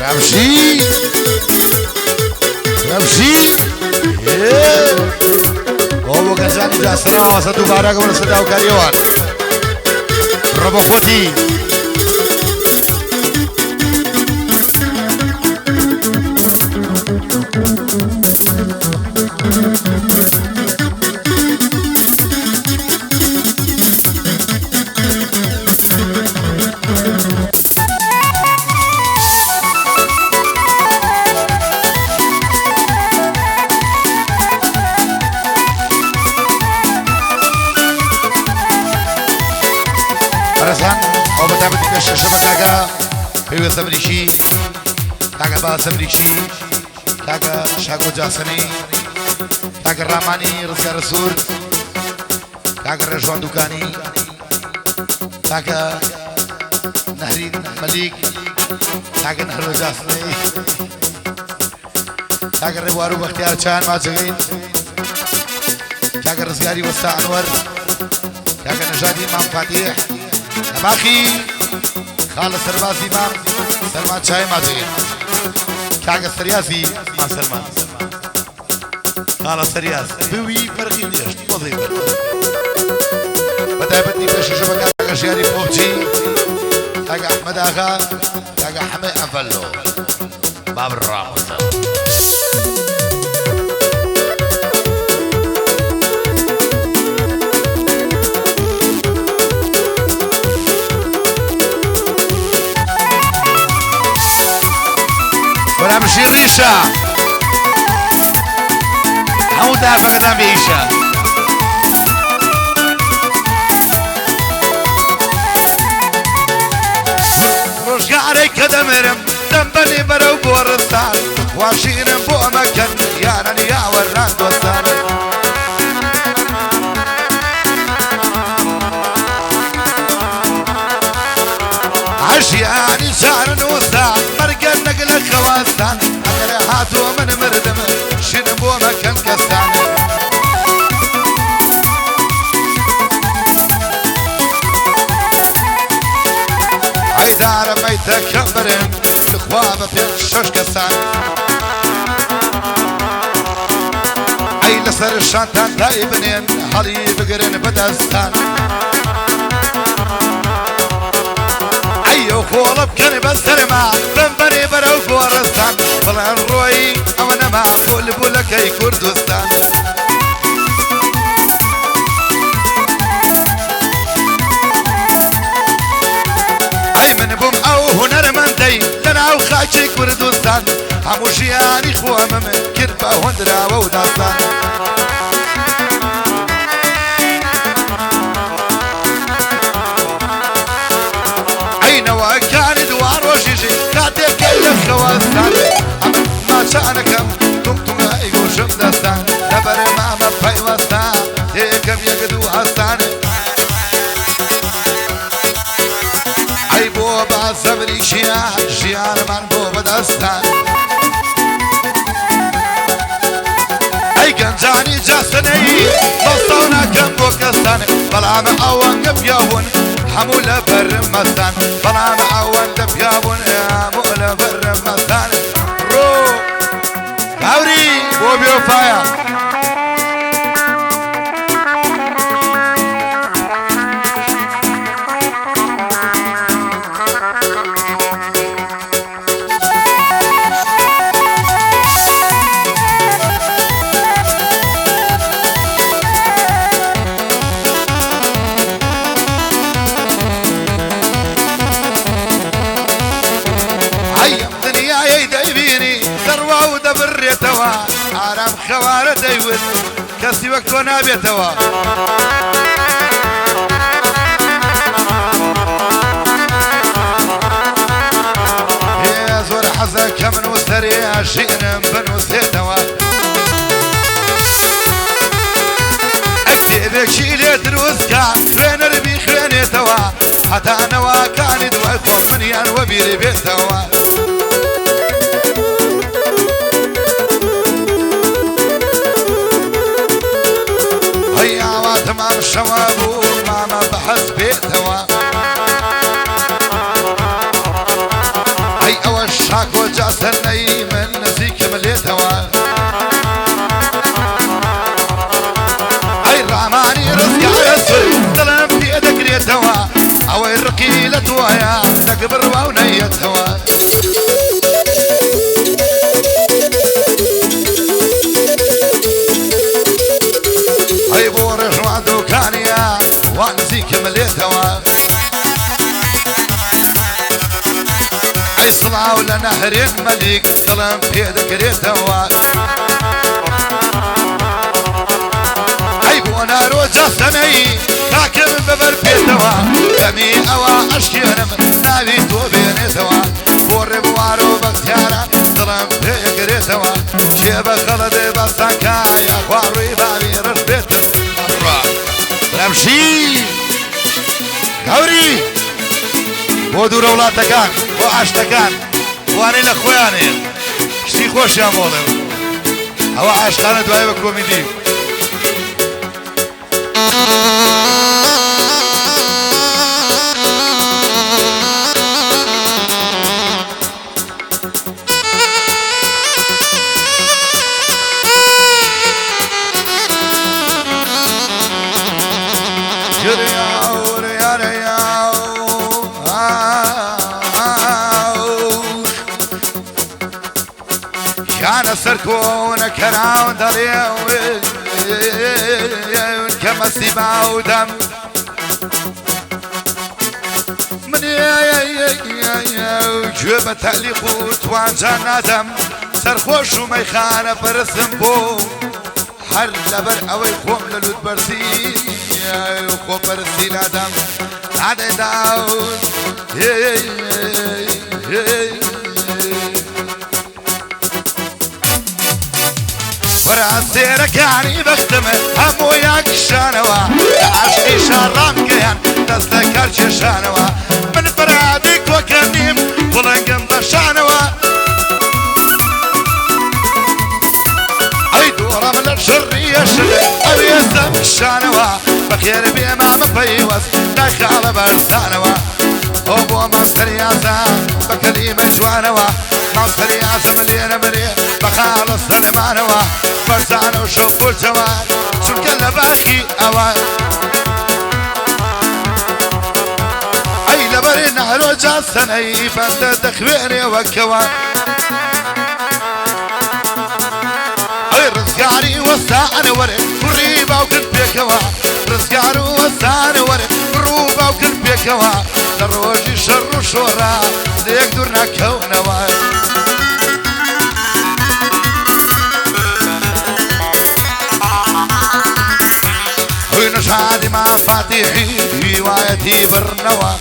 رمشي رمشي بابو كزاني جاسنا وسطو بارا قبل صداو كاريوان ربو خوتي پیو سمریشی کاغا با سمریشی کاغا شاگو جاسنی کاغا رامانی رزگار رسول کاغا رجوان دوکانی کاغا نهرین ملیک کاغا نهرو جاسنی کاغا روارو بختیار چان ماجغین کاغا رزگاری وستا انور کاغا نجادی امام فاتح نباخی خالص سرباز امام سلمان چای ماجغین کاغا سریازی ما سلمان خالص سریاز بوی فرقی نیشت وظیفه بدأ بدني باش شبكة كاغا شياري فوبجي كاغا احمد اغا كاغا حمي انفلو باب الراموس ولا مشي ريشة حمودها فقدان بعيشة رجعري كدمرم دنبلي برو بورستان واشيرم بو مكان يارني يا وران دوستان عشياني شعر نوسا مرقن نقل خواستان اقري هاتو من مردم شين بو مكان كستان عيدار بيتك كبرن الخوابة في الشوش كسان عي لسر الشانتان دايبنين هالي بقرن بدستان عيو خولب كان بسرما بنبري برو فورستان بلان روي امنا ما بول بولكي كردستان لنا وخاچي كردستان همو جياني خوام من كربا وندرا وداستان عين وكان دوار وشيشي كاتب كل خواستان ما شانكم كنتم ايقو شمدستان دبر ماما بيوستان هيكم يقدو هستان اي بوبا زمري شيان من بوبا دستان اي گنجاني جاسني بصونا كم بوكستان بلام اوان قبياون حمولة برمستان بلام اوان قبياون حمولة برمستان رو كاوري بوبيو فايا عرام خوارة دايوت كسي وقت ونابيتوا يا زور حزك من وسريع شئنا بنو سيتوا اكتبك شيلة دروسكا خرين ربي خرينيتوا حتى انا وكاني دواكم من يان وبيري بيتوا تمام شوابو ماما بحس بيتوا اي اول شاكو عاشقي لتويا تكبر ونية هوا هاي بورش وعدو كانيا وانزيك مليت هوا اي صلعة ولا نهرين مليك ظلم بيدك ريت هوا اي بونا روجا سني لكن ببر بيتوا دمي اوا اشكي انا نابي تو بين سوا بور بوارو بختيارا ظلم بيدك ريت هوا شيبه غلط بسكا يا خواري بابي رش بيت نمشي غوري بودو رولاتكان وعشتكان واني لخواني شتي خوش يا مولم هوا عشقانه دواي بكوميدي كان سركون كراون دريون كما سيبا ودم من جوب تعليق وتوان جنادم سرخوش وميخانة برسم بو هر لبر اوي خوم للود برسي وخوم برسي لادم عدي داود وراسيرك يعني بختمه هم وياك شانوا عشقي شرام كيان تذكر شانوا من فرادك وكنيم ولقم بشانوا اي دورة من الشرية شد او يسم شانوا بخير بيما مفيوس دخل برسانوا هو مصر ياسا بكلمة جوانوا مصر ياسا مليان مليان بخالص سلمانوا فرزانو شوفوا الجوان شو كلا باخي اوان اي لبري نهرو جاسني فانت تخويني وكوان اي رزقاري وساني ورد قريبا وكل بيكوا رزقاري وساني ورد قروبا وكل بيكوا دروجي شر شورا ليقدرنا كونوا نشادي مع فاتحي روايتي برنوا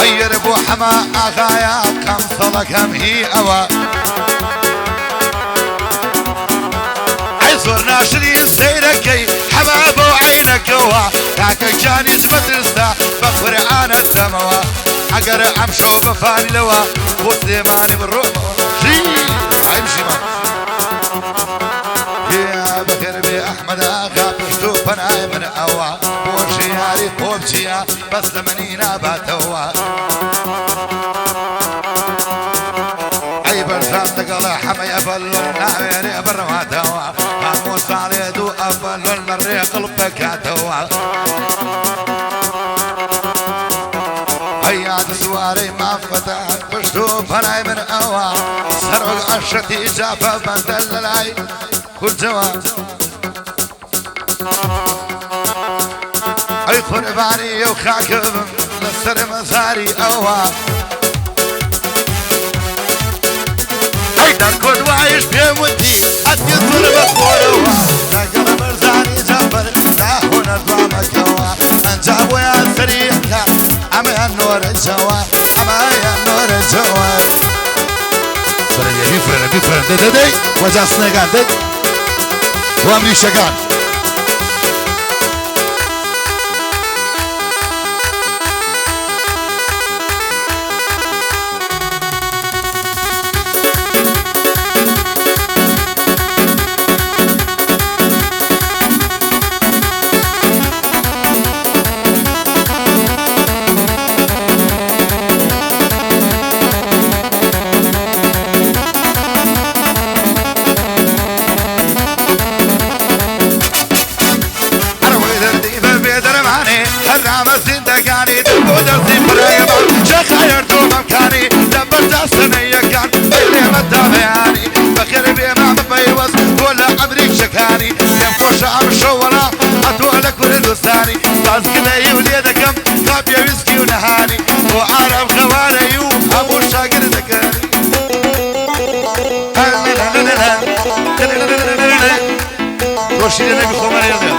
أي ربو حما أغايا كم صلك هم هي أوا عزورنا شري سيركي حبابو عينك وا كاكا جاني مدرسة بقرآن الدموا أقر أمشو بفاني لوا وسليماني بالروح شي عمشي ما يا بخير بي احمد اغا بشتو بناي من اوا بوشي هاري بوبشيا بس لمنينا باتوا اي برزان تقلا حمي افلنا ويري بروا توا همو صاليدو افلنا الريق قلبك توا هيا سواري ما فتح بشتو بناي من اوا سرق عشتي جافا بدل العين كل جواب اي قرباني وخاكم لسر مزاري اوا اي دار كل وعيش بيموتي اتيطر بخوروا نقل مرزاني جبر ناهونا دوامك هوا انجابوا يا سريعك عمي النور الجواب عمي النور الجواب فرق بيفرق دي وجه سنقان دي وامري شغال هرنامە زیندەگانی دەبۆ دەستی پرەیەمان شەخایەر تۆ مەمکانی لەبەردا سنەیەکان بێمە دابیانی بەخێر بێمە بەپەیوەست تۆ لە ئەمریکشەکانی پێم خۆشە ئەم شەوەڵا ئەتۆ لە کوردستانی بازگلەی و لێ دەکەم تا پێویستی و نەهانی بۆ عارەب خەوارەی و هەموو شاگردەکانی تۆشی لە نەبی خۆمەرێڵێ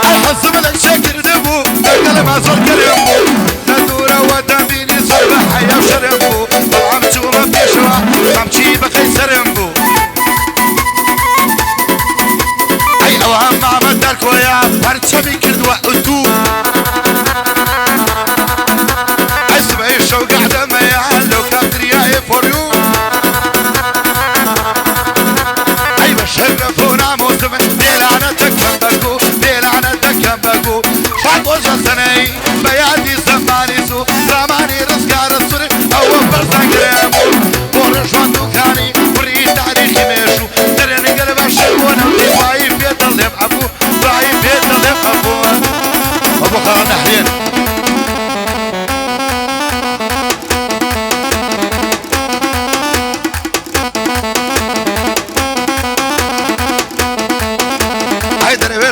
الحزم لك شكر دبو دقل ما صار كرمبو ندورة ودميني صار بحيا وشرمبو طعم جوما بيشوا عمشي بخي سرمبو اي اوهام مع مدارك ويا برشمي كرد وقتو اسمعي شو قاعدة ما يعلو كابتريا فوريو اي بشرفونا موسم بلعنتك بمبكو بلعنتك بمبكو شاكو جسني بيادي زماني سو زماني رزقار السوري او برزان قريمو بورشوان دوكاني وري تاريخي ميشو تريني قلب الشربونا باي بيت اللي بحبو باي بيت اللي بحبو ابو خان نحرين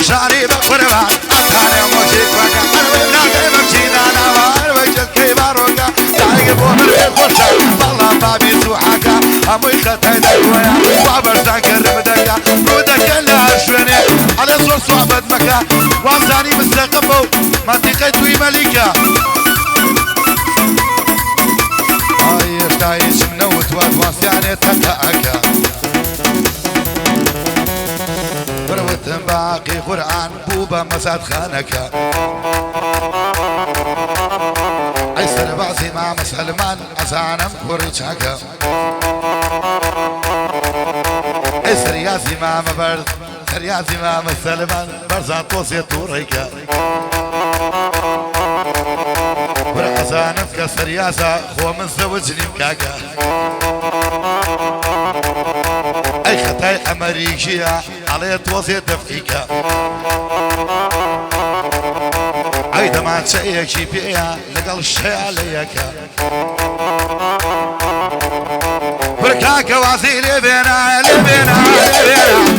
شعري بقربان أنا موشيك وكا أنا ويبناك ممشينا نوار وجد كي باروكا تعيق بومر الخوشا والله بابي سوحاكا أموي خطاي دكويا وعبر ساكر مدكا رودك اللي أشويني على صور صعبت مكا وامزاني مستقبو منطقة توي ملكا عايش تعيش منوت واتواس يعني تكاكا باقي قرآن بوبا مساد خانك عيسر بعزي مع مسلمان أزانم كوريشاكا عيسر يازي مع مبرد ريازي مع مسلمان برزان توسي طوريكا ورحزانم كسر ياسا هو من زوجني مكاكا اي خطاي امريكية علي توصي تفكيكا اي دمان شيء شي فيها لقل الشيء عليكا بركاكا وزيري بينا لبينا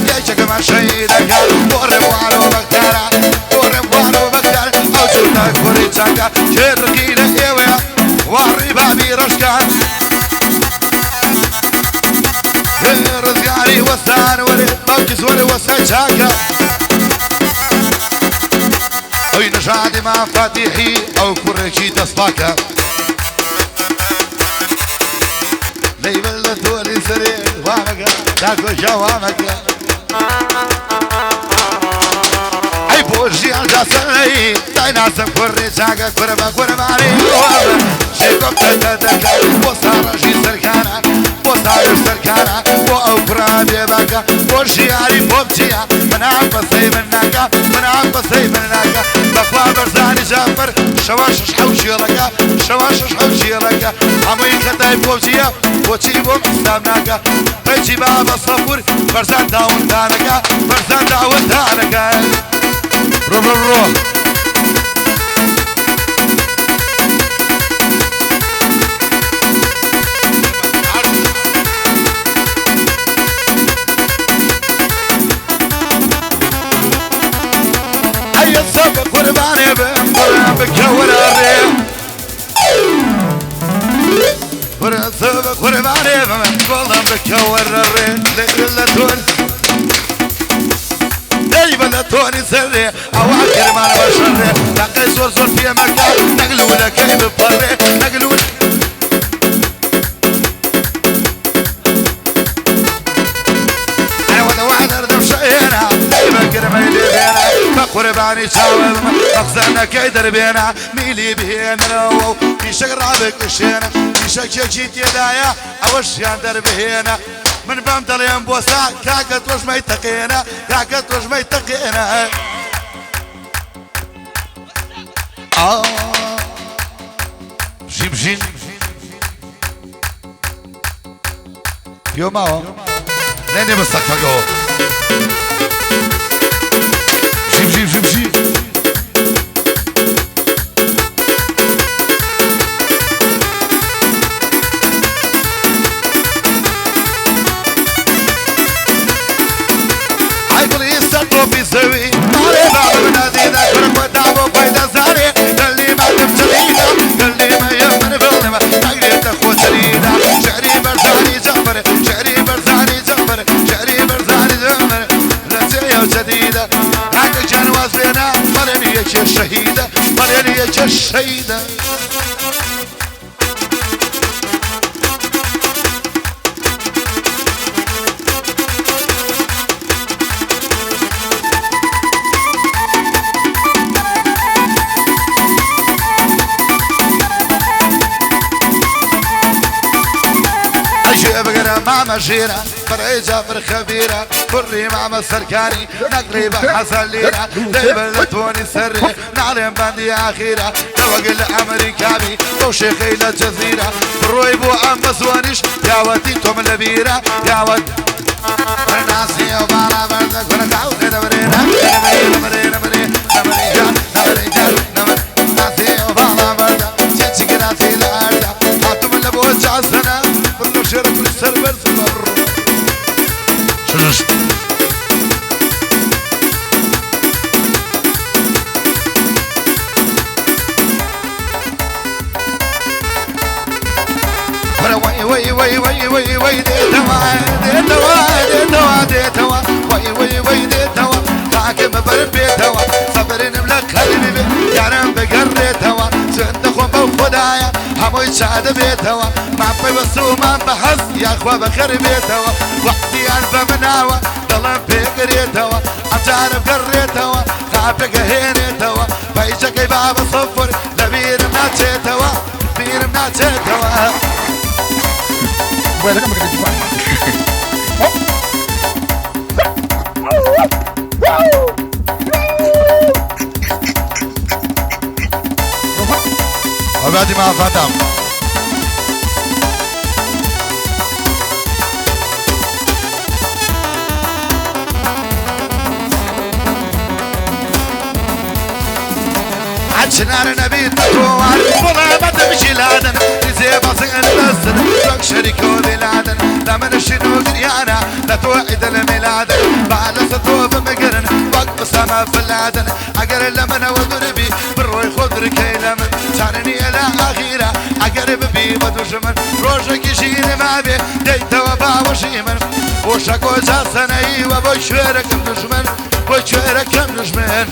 ليشك ما شيدك دورم وعلو بكتارا دورم وعلو بكتارا او جوتك فريتشاكا شرقي لحيويا واري بابي رشكا رزقاري وسان ولي موكس ولي وسان شاكا اوي نشادي مع فاتيحي او كوريشي تصفاكا ليبل لتولي سرير وامكا تاكو جوامكا اي بوجي الجاسمي تايناسم كوريشاكا كوربا كورباري وامكا شيكوب تتدكا وصار جي سركانا وصار سركانا وأوكرا بكا وشياري بوبتيا من عبسي منك من عبسي منك بخوا برزاني جافر شواش حوشي لك شواش حوشي لك عمي خطاي بوبتيا وشي بوبستامنك بيجي بابا صفور برزان داون دانك برزان داون دانك رو السبب قرباني بمبرا بكور الريم السبب قرباني بمبرا بكور الريم ليلة دايما توني سري اواكر مع البشر لقي زور زور في مكان نقلوا لك كيف بفري نقلوا انا وضع واحد اردم شينا دايما كرمي لي بينا قرباني شاوب مخزنك كيدر بينا ميلي بينا في شقرابك الشينا في شك جيت يدايا اوش يندر بينا من بمدل ينبوسا كاكت وش ما يتقينا كاكت وش ما يتقينا جيب بژین پیۆماوە نێنێ بە سەقفەکەەوە بژی بيسوي مالي بعض بنادي ذا كرك ودعبه فايدة زاري قال لي ما تبتلينا قال لي ما يمن بالنما تقريت اخوة تريدا شعري برزاني جمر شعري برزاني جمر شعري برزاني جمر رجعي وجديدة هاك كان واسبينا مرينيك الشهيدة مرينيك الشهيدة مع مجيرة فرعي جابر خبيرة بري مع مسركاني نقريبا حسن ليرة ليبل توني سري نعلم باندي أخيرة توق الأمريكابي وشيخي للجزيرة بروي بو أم بسوانيش يا ودي توم لبيرة يا ود فرناسي وبارا بردك ونقعود نمرينا نمرينا نمرينا نمرينا نمرينا ناسي وبارا بردك تيجي ناسي لأردا هاتم لبوج عسنا كل شرك للسربر سمر شنش وي وي وي وي وي ديتوا ديتوا ديتوا وي وي وي ديتوا حاكم بربيتوا صبرين ملك قلبي يا رب قريتوا سند خو بخدايا همو يساعد بيتوا ما بيوسو ما بحس يا اخوة بخر بيتوا وحدي الف مناوة ضلم بقريتوا عجارب قريتوا خافك هينيتوا بيجك باب صفر لبير مناتيتوا بير مناتيتوا Bueno, ¿cómo que te chupas? وبعد ما فتح عجنار نبي تطوار والله ما تمشي لادن زي بصير البسن لك شريكو بلادن لا من الشنو قريانا لا توعد الميلاد بعد سطوف مقرن وقف سما في اللادن اقرب لمن وضربي بالروي خضر كيلمن تعنني الى اخيرا اقرب بي ودوشمن روشك يشيني ما بي ديت وبا وشيمن وشك وجاسني وبشويرك النجمن بشويرك النجمن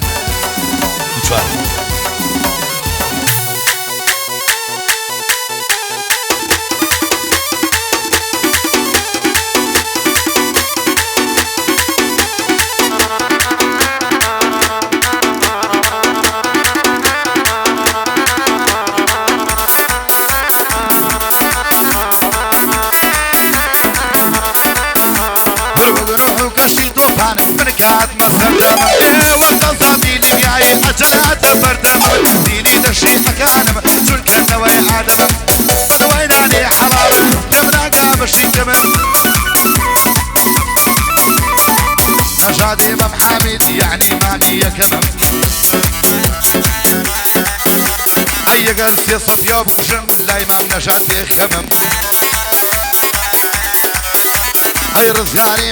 أجرات بردم ديني دشي حكانم شون كان وي آدم أنا وين علي حلال تمراقا بشي كمن نجادي إمام حميد يعني ماني كمن أي قرسي صفيا بوجم لا إمام نجاد بيخمم أي رزقاني